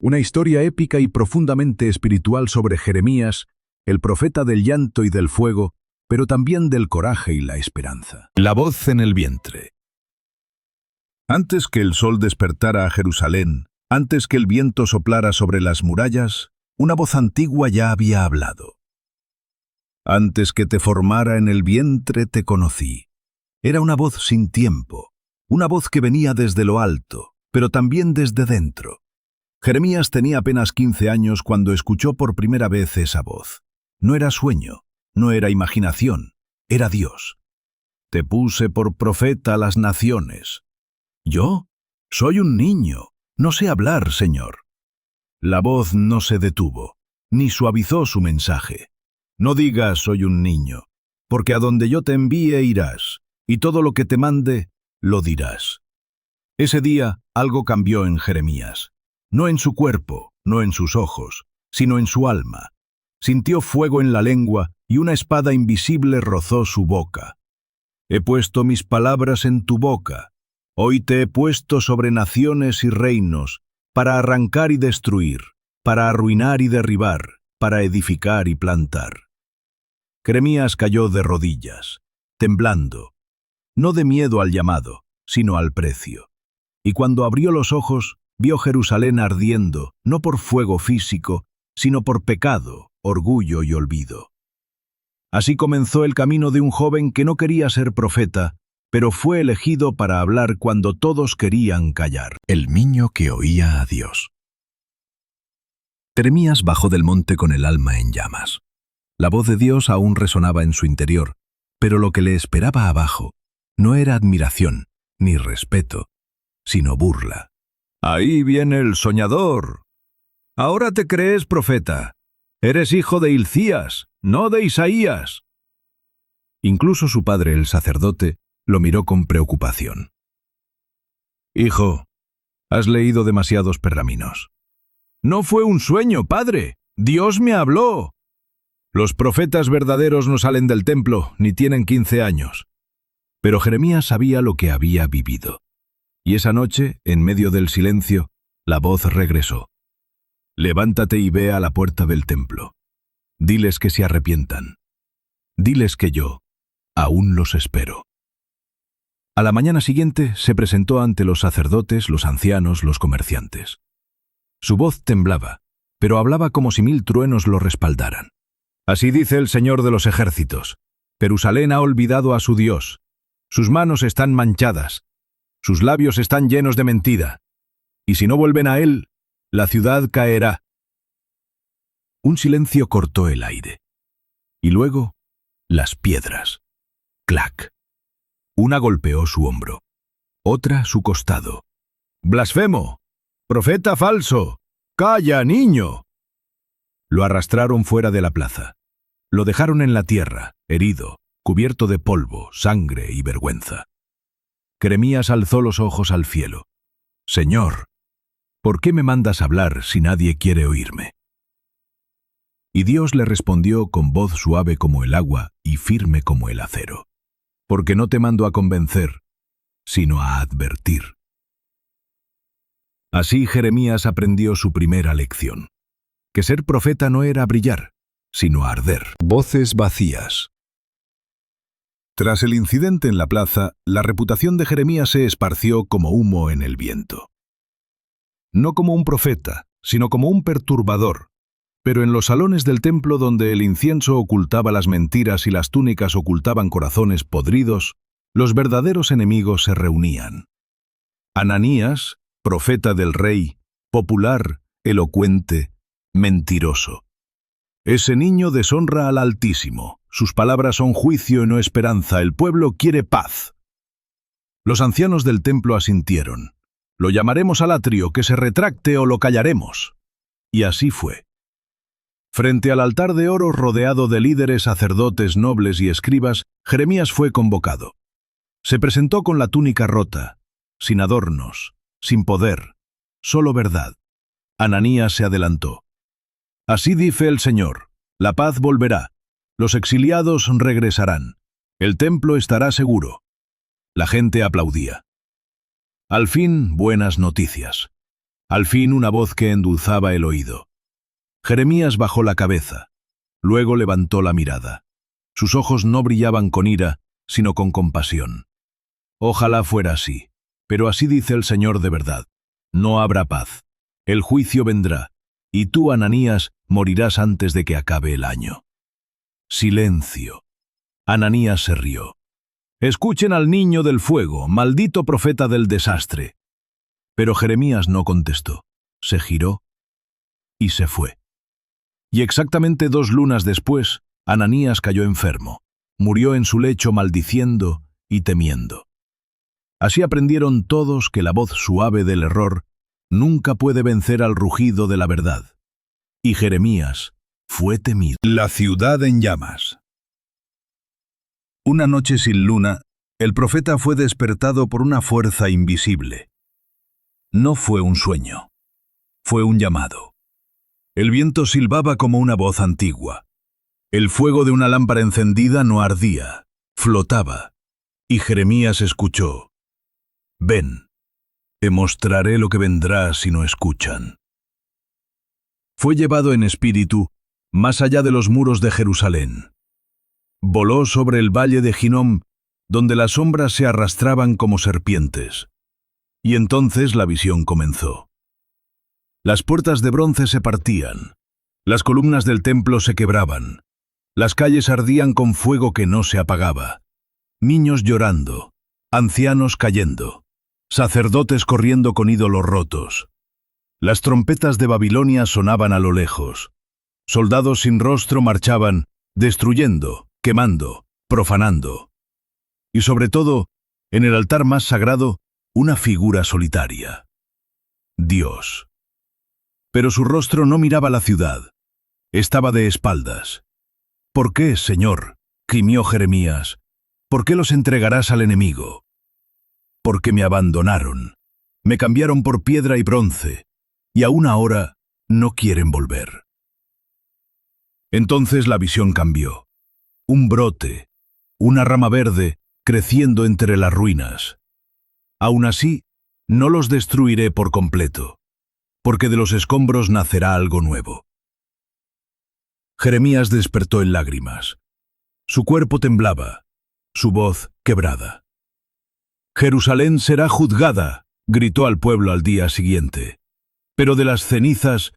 Una historia épica y profundamente espiritual sobre Jeremías, el profeta del llanto y del fuego, pero también del coraje y la esperanza. La voz en el vientre. Antes que el sol despertara a Jerusalén, antes que el viento soplara sobre las murallas, una voz antigua ya había hablado. Antes que te formara en el vientre te conocí. Era una voz sin tiempo, una voz que venía desde lo alto, pero también desde dentro. Jeremías tenía apenas 15 años cuando escuchó por primera vez esa voz. No era sueño, no era imaginación, era Dios. Te puse por profeta a las naciones. ¿Yo? Soy un niño, no sé hablar, Señor. La voz no se detuvo, ni suavizó su mensaje. No digas soy un niño, porque a donde yo te envíe irás, y todo lo que te mande, lo dirás. Ese día algo cambió en Jeremías. No en su cuerpo, no en sus ojos, sino en su alma. Sintió fuego en la lengua y una espada invisible rozó su boca. He puesto mis palabras en tu boca. Hoy te he puesto sobre naciones y reinos, para arrancar y destruir, para arruinar y derribar, para edificar y plantar. Jeremías cayó de rodillas, temblando, no de miedo al llamado, sino al precio. Y cuando abrió los ojos, vio Jerusalén ardiendo, no por fuego físico, sino por pecado, orgullo y olvido. Así comenzó el camino de un joven que no quería ser profeta, pero fue elegido para hablar cuando todos querían callar. El niño que oía a Dios. Jeremías bajó del monte con el alma en llamas. La voz de Dios aún resonaba en su interior, pero lo que le esperaba abajo no era admiración ni respeto, sino burla. Ahí viene el soñador. Ahora te crees profeta. Eres hijo de Hilcías, no de Isaías. Incluso su padre, el sacerdote, lo miró con preocupación. Hijo, has leído demasiados pergaminos. No fue un sueño, padre. Dios me habló. Los profetas verdaderos no salen del templo, ni tienen 15 años. Pero Jeremías sabía lo que había vivido. Y esa noche, en medio del silencio, la voz regresó. Levántate y ve a la puerta del templo. Diles que se arrepientan. Diles que yo aún los espero. A la mañana siguiente se presentó ante los sacerdotes, los ancianos, los comerciantes. Su voz temblaba, pero hablaba como si 1000 truenos lo respaldaran. Así dice el Señor de los ejércitos. Jerusalén ha olvidado a su Dios. Sus manos están manchadas. Sus labios están llenos de mentira. Y si no vuelven a él, la ciudad caerá. Un silencio cortó el aire. Y luego, las piedras. Clac. Una golpeó su hombro. Otra su costado. ¡Blasfemo! ¡Profeta falso! ¡Calla, niño! Lo arrastraron fuera de la plaza. Lo dejaron en la tierra, herido, cubierto de polvo, sangre y vergüenza. Jeremías alzó los ojos al cielo. Señor, ¿por qué me mandas hablar si nadie quiere oírme? Y Dios le respondió con voz suave como el agua y firme como el acero. Porque no te mando a convencer, sino a advertir. Así Jeremías aprendió su primera lección. Que ser profeta no era brillar, sino arder. Voces vacías. Tras el incidente en la plaza, la reputación de Jeremías se esparció como humo en el viento. No como un profeta, sino como un perturbador. Pero en los salones del templo donde el incienso ocultaba las mentiras y las túnicas ocultaban corazones podridos, los verdaderos enemigos se reunían. Ananías, profeta del rey, popular, elocuente, mentiroso. Ese niño deshonra al Altísimo. Sus palabras son juicio y no esperanza. El pueblo quiere paz. Los ancianos del templo asintieron. Lo llamaremos al atrio, que se retracte o lo callaremos. Y así fue. Frente al altar de oro rodeado de líderes, sacerdotes, nobles y escribas, Jeremías fue convocado. Se presentó con la túnica rota, sin adornos, sin poder, solo verdad. Ananías se adelantó. Así dice el Señor, la paz volverá, los exiliados regresarán, el templo estará seguro. La gente aplaudía. Al fin, buenas noticias. Al fin una voz que endulzaba el oído. Jeremías bajó la cabeza. Luego levantó la mirada. Sus ojos no brillaban con ira, sino con compasión. Ojalá fuera así, pero así dice el Señor de verdad. No habrá paz. El juicio vendrá, y tú, Ananías, morirás antes de que acabe el año. Silencio. Ananías se rió. Escuchen al niño del fuego, maldito profeta del desastre. Pero Jeremías no contestó. Se giró y se fue. Y exactamente 2 lunas después, Ananías cayó enfermo. Murió en su lecho maldiciendo y temiendo. Así aprendieron todos que la voz suave del error nunca puede vencer al rugido de la verdad. Y Jeremías fue temido. La ciudad en llamas. Una noche sin luna, el profeta fue despertado por una fuerza invisible. No fue un sueño. Fue un llamado. El viento silbaba como una voz antigua. El fuego de una lámpara encendida no ardía, flotaba. Y Jeremías escuchó. Ven, te mostraré lo que vendrá si no escuchan. Fue llevado en espíritu más allá de los muros de Jerusalén. Voló sobre el valle de Ginom, donde las sombras se arrastraban como serpientes. Y entonces la visión comenzó. Las puertas de bronce se partían, las columnas del templo se quebraban, las calles ardían con fuego que no se apagaba, niños llorando, ancianos cayendo, sacerdotes corriendo con ídolos rotos. Las trompetas de Babilonia sonaban a lo lejos. Soldados sin rostro marchaban, destruyendo, quemando, profanando. Y sobre todo, en el altar más sagrado, una figura solitaria. Dios. Pero su rostro no miraba la ciudad. Estaba de espaldas. ¿Por qué, Señor?, gimió Jeremías. ¿Por qué los entregarás al enemigo? Porque me abandonaron. Me cambiaron por piedra y bronce. Y aún ahora no quieren volver. Entonces la visión cambió. Un brote, una rama verde, creciendo entre las ruinas. Aún así, no los destruiré por completo, porque de los escombros nacerá algo nuevo. Jeremías despertó en lágrimas. Su cuerpo temblaba, su voz quebrada. Jerusalén será juzgada, gritó al pueblo al día siguiente. Pero de las cenizas,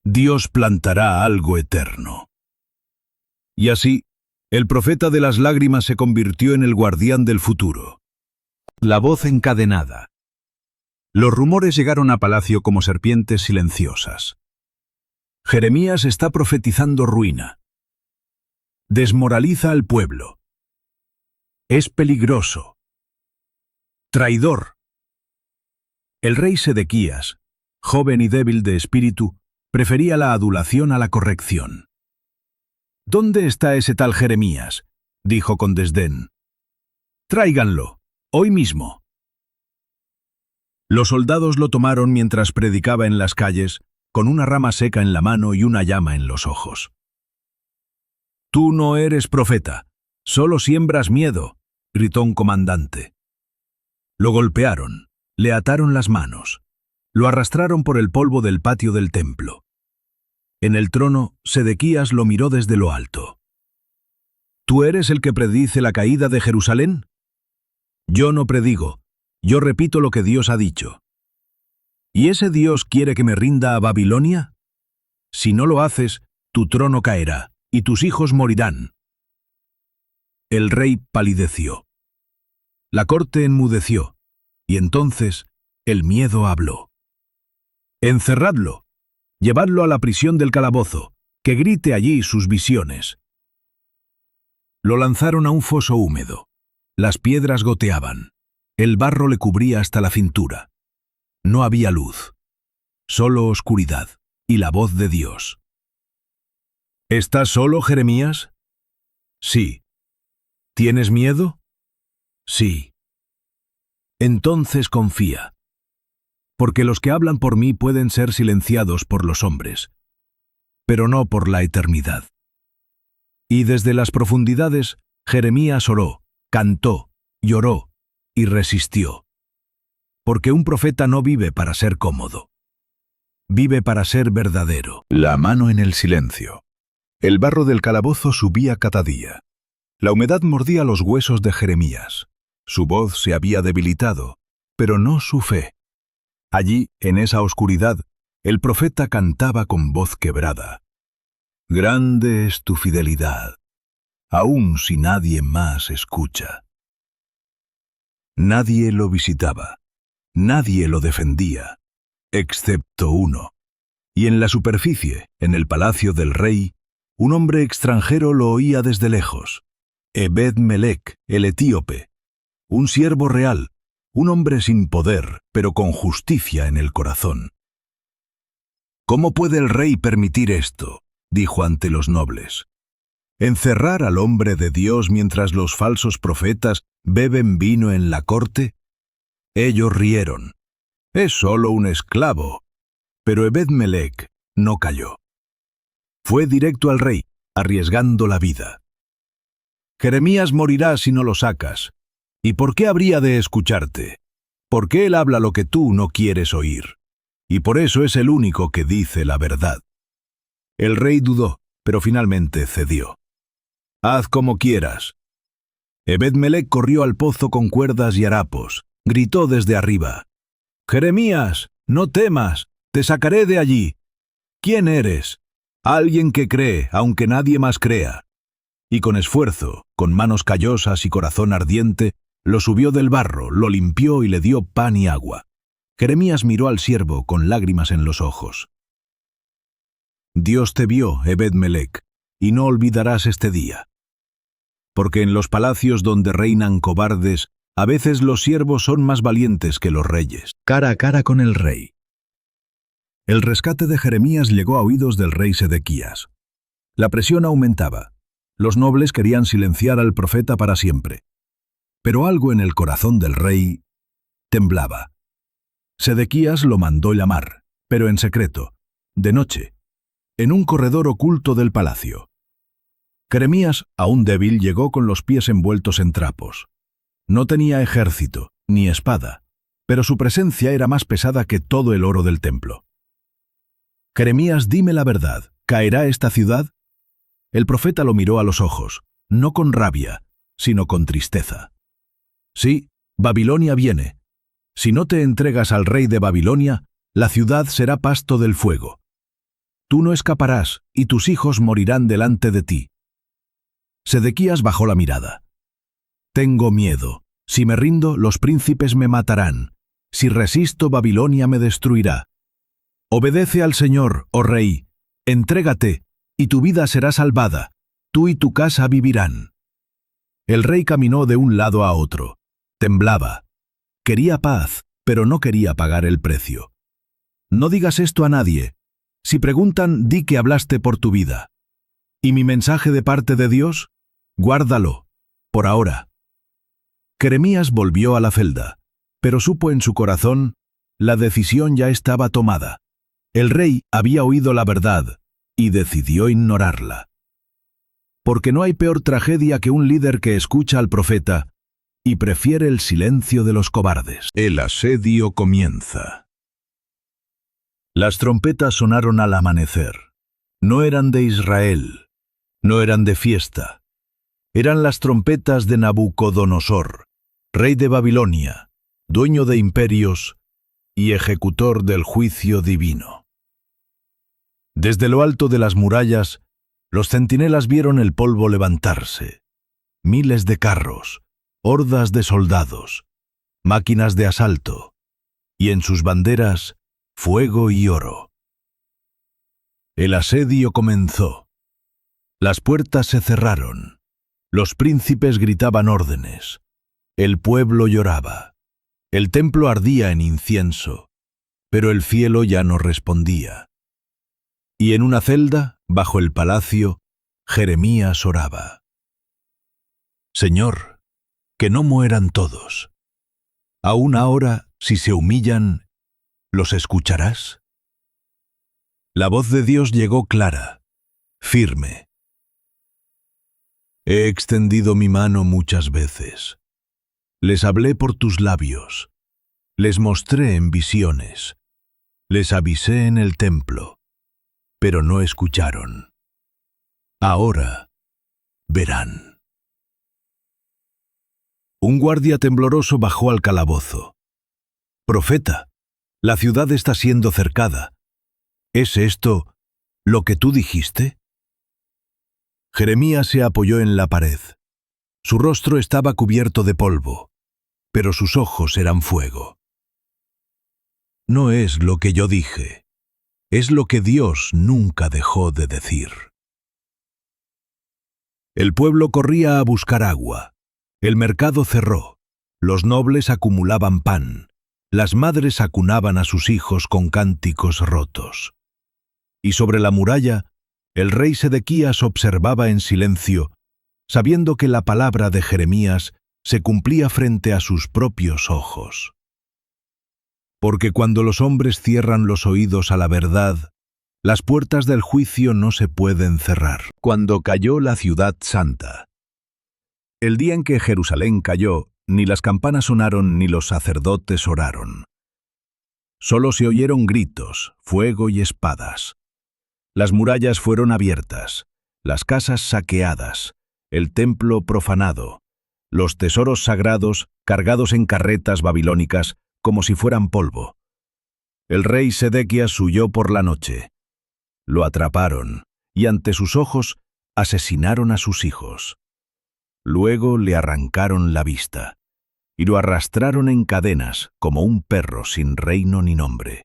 Dios plantará algo eterno. Y así, el profeta de las lágrimas se convirtió en el guardián del futuro. La voz encadenada. Los rumores llegaron a palacio como serpientes silenciosas. Jeremías está profetizando ruina. Desmoraliza al pueblo. Es peligroso. Traidor. El rey Sedequías, joven y débil de espíritu, prefería la adulación a la corrección. ¿Dónde está ese tal Jeremías?, dijo con desdén. Tráiganlo, hoy mismo. Los soldados lo tomaron mientras predicaba en las calles, con una rama seca en la mano y una llama en los ojos. Tú no eres profeta, solo siembras miedo, gritó un comandante. Lo golpearon, le ataron las manos, lo arrastraron por el polvo del patio del templo. En el trono, Sedequías lo miró desde lo alto. ¿Tú eres el que predice la caída de Jerusalén? Yo no predigo, yo repito lo que Dios ha dicho. ¿Y ese Dios quiere que me rinda a Babilonia? Si no lo haces, tu trono caerá, y tus hijos morirán. El rey palideció. La corte enmudeció, y entonces el miedo habló. Encerradlo. Llevadlo a la prisión del calabozo, que grite allí sus visiones. Lo lanzaron a un foso húmedo. Las piedras goteaban. El barro le cubría hasta la cintura. No había luz. Solo oscuridad y la voz de Dios. ¿Estás solo, Jeremías? Sí. ¿Tienes miedo? Sí. Entonces confía. Porque los que hablan por mí pueden ser silenciados por los hombres, pero no por la eternidad. Y desde las profundidades, Jeremías oró, cantó, lloró y resistió. Porque un profeta no vive para ser cómodo. vive para ser verdadero. La mano en el silencio. El barro del calabozo subía cada día. La humedad mordía los huesos de Jeremías. Su voz se había debilitado, pero no su fe. Allí, en esa oscuridad, el profeta cantaba con voz quebrada. Grande es tu fidelidad, aun si nadie más escucha. Nadie lo visitaba, nadie lo defendía, excepto uno. Y en la superficie, en el palacio del rey, un hombre extranjero lo oía desde lejos. Ebed-Melech, el etíope, un siervo real, un hombre sin poder, pero con justicia en el corazón. ¿Cómo puede el rey permitir esto?, dijo ante los nobles. ¿Encerrar al hombre de Dios mientras los falsos profetas beben vino en la corte? Ellos rieron. Es solo un esclavo. Pero Ebed-Melech no calló. Fue directo al rey, arriesgando la vida. Jeremías morirá si no lo sacas. ¿Y por qué habría de escucharte? Porque él habla lo que tú no quieres oír. Y por eso es el único que dice la verdad. El rey dudó, pero finalmente cedió. Haz como quieras. Ebed-Melech corrió al pozo con cuerdas y harapos. Gritó desde arriba. Jeremías, no temas, te sacaré de allí. ¿Quién eres? Alguien que cree, aunque nadie más crea. Y con esfuerzo, con manos callosas y corazón ardiente, lo subió del barro, lo limpió y le dio pan y agua. Jeremías miró al siervo con lágrimas en los ojos. Dios te vio, Ebed-Melech, y no olvidarás este día. Porque en los palacios donde reinan cobardes, a veces los siervos son más valientes que los reyes. Cara a cara con el rey. El rescate de Jeremías llegó a oídos del rey Sedequías. La presión aumentaba. Los nobles querían silenciar al profeta para siempre. Pero algo en el corazón del rey temblaba. Sedequías lo mandó llamar, pero en secreto, de noche, en un corredor oculto del palacio. Jeremías, aún débil, llegó con los pies envueltos en trapos. No tenía ejército, ni espada, pero su presencia era más pesada que todo el oro del templo. Jeremías, dime la verdad, ¿caerá esta ciudad? El profeta lo miró a los ojos, no con rabia, sino con tristeza. Sí, Babilonia viene. Si no te entregas al rey de Babilonia, la ciudad será pasto del fuego. Tú no escaparás, y tus hijos morirán delante de ti. Sedequías bajó la mirada. Tengo miedo. Si me rindo, los príncipes me matarán. Si resisto, Babilonia me destruirá. Obedece al Señor, oh rey. Entrégate, y tu vida será salvada. Tú y tu casa vivirán. El rey caminó de un lado a otro. Temblaba. Quería paz, pero no quería pagar el precio. No digas esto a nadie. Si preguntan, di que hablaste por tu vida. ¿Y mi mensaje de parte de Dios? Guárdalo, por ahora. Jeremías volvió a la celda, pero supo en su corazón, la decisión ya estaba tomada. El rey había oído la verdad y decidió ignorarla. Porque no hay peor tragedia que un líder que escucha al profeta y prefiere el silencio de los cobardes. El asedio comienza. Las trompetas sonaron al amanecer. No eran de Israel, no eran de fiesta. Eran las trompetas de Nabucodonosor, rey de Babilonia, dueño de imperios y ejecutor del juicio divino. Desde lo alto de las murallas, los centinelas vieron el polvo levantarse. Miles de carros, hordas de soldados, máquinas de asalto, y en sus banderas, fuego y oro. El asedio comenzó. Las puertas se cerraron. Los príncipes gritaban órdenes. El pueblo lloraba. El templo ardía en incienso, pero el cielo ya no respondía. Y en una celda, bajo el palacio, Jeremías oraba. Señor, que no mueran todos. Aún ahora, si se humillan, ¿los escucharás? La voz de Dios llegó clara, firme. He extendido mi mano muchas veces. Les hablé por tus labios. Les mostré en visiones. Les avisé en el templo, pero no escucharon. Ahora verán. Un guardia tembloroso bajó al calabozo. «Profeta, la ciudad está siendo cercada. ¿Es esto lo que tú dijiste?» Jeremías se apoyó en la pared. Su rostro estaba cubierto de polvo, pero sus ojos eran fuego. No es lo que yo dije, es lo que Dios nunca dejó de decir. El pueblo corría a buscar agua. El mercado cerró. Los nobles acumulaban pan. Las madres acunaban a sus hijos con cánticos rotos. Y sobre la muralla, el rey Sedequías observaba en silencio, sabiendo que la palabra de Jeremías se cumplía frente a sus propios ojos. Porque cuando los hombres cierran los oídos a la verdad, las puertas del juicio no se pueden cerrar. Cuando cayó la ciudad santa. El día en que Jerusalén cayó, ni las campanas sonaron ni los sacerdotes oraron. Solo se oyeron gritos, fuego y espadas. Las murallas fueron abiertas, las casas saqueadas, el templo profanado, los tesoros sagrados cargados en carretas babilónicas como si fueran polvo. El rey Sedequías huyó por la noche. Lo atraparon y ante sus ojos asesinaron a sus hijos. Luego le arrancaron la vista y lo arrastraron en cadenas como un perro sin reino ni nombre.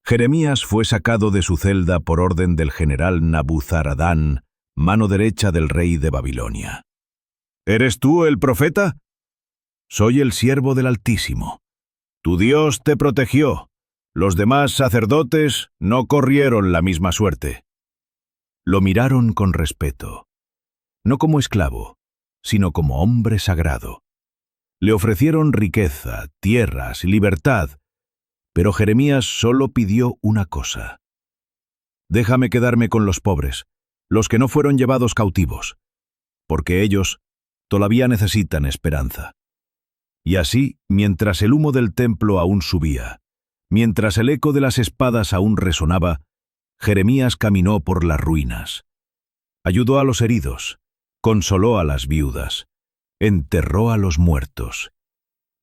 Jeremías fue sacado de su celda por orden del general Nabuzaradán, mano derecha del rey de Babilonia. ¿Eres tú el profeta? Soy el siervo del Altísimo. Tu Dios te protegió. Los demás sacerdotes no corrieron la misma suerte. Lo miraron con respeto, no como esclavo, sino como hombre sagrado. Le ofrecieron riqueza, tierras y libertad, pero Jeremías solo pidió una cosa. Déjame quedarme con los pobres, los que no fueron llevados cautivos, porque ellos todavía necesitan esperanza. Y así, mientras el humo del templo aún subía, mientras el eco de las espadas aún resonaba, Jeremías caminó por las ruinas. Ayudó a los heridos, consoló a las viudas, enterró a los muertos,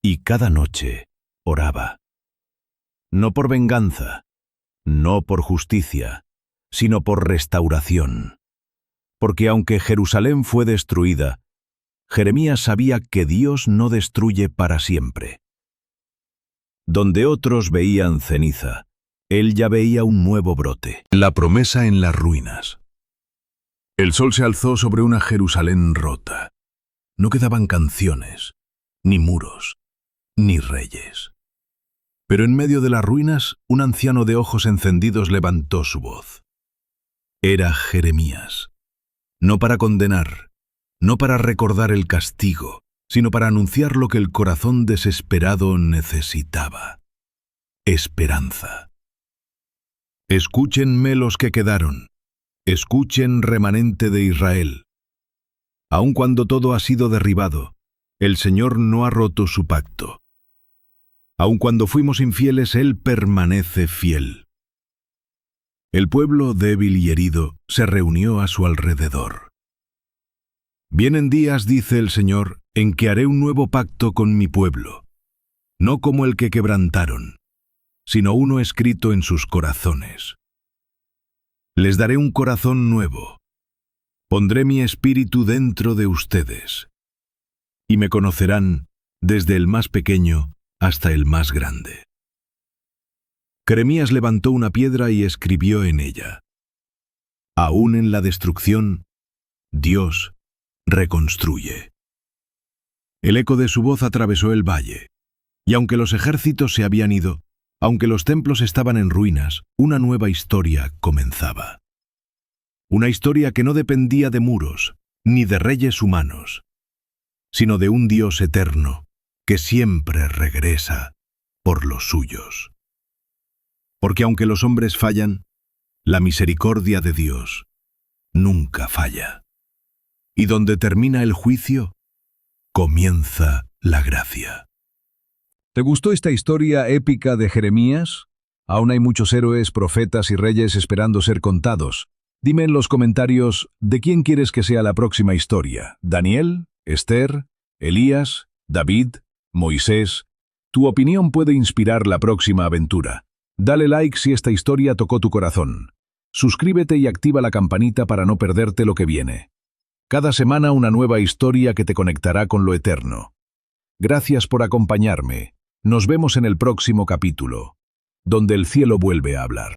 y cada noche oraba. No por venganza, no por justicia, sino por restauración. Porque aunque Jerusalén fue destruida, Jeremías sabía que Dios no destruye para siempre. Donde otros veían ceniza, él ya veía un nuevo brote. La promesa en las ruinas. El sol se alzó sobre una Jerusalén rota. No quedaban canciones, ni muros, ni reyes. Pero en medio de las ruinas, un anciano de ojos encendidos levantó su voz. Era Jeremías. No para condenar, no para recordar el castigo, sino para anunciar lo que el corazón desesperado necesitaba. Esperanza. Escúchenme los que quedaron. Escuchen, remanente de Israel. Aun cuando todo ha sido derribado, el Señor no ha roto su pacto. Aun cuando fuimos infieles, Él permanece fiel. El pueblo débil y herido se reunió a su alrededor. Vienen días, dice el Señor, en que haré un nuevo pacto con mi pueblo, no como el que quebrantaron, sino uno escrito en sus corazones. Les daré un corazón nuevo. Pondré mi espíritu dentro de ustedes, y me conocerán desde el más pequeño hasta el más grande. Jeremías levantó una piedra y escribió en ella: Aún en la destrucción, Dios reconstruye. El eco de su voz atravesó el valle, y aunque los ejércitos se habían ido, aunque los templos estaban en ruinas, una nueva historia comenzaba. Una historia que no dependía de muros, ni de reyes humanos, sino de un Dios eterno que siempre regresa por los suyos. Porque aunque los hombres fallan, la misericordia de Dios nunca falla. Y donde termina el juicio, comienza la gracia. ¿Te gustó esta historia épica de Jeremías? Aún hay muchos héroes, profetas y reyes esperando ser contados. Dime en los comentarios de quién quieres que sea la próxima historia. ¿Daniel? ¿Esther? ¿Elías? ¿David? ¿Moisés? Tu opinión puede inspirar la próxima aventura. Dale like si esta historia tocó tu corazón. Suscríbete y activa la campanita para no perderte lo que viene. Cada semana una nueva historia que te conectará con lo eterno. Gracias por acompañarme. Nos vemos en el próximo capítulo, donde el cielo vuelve a hablar.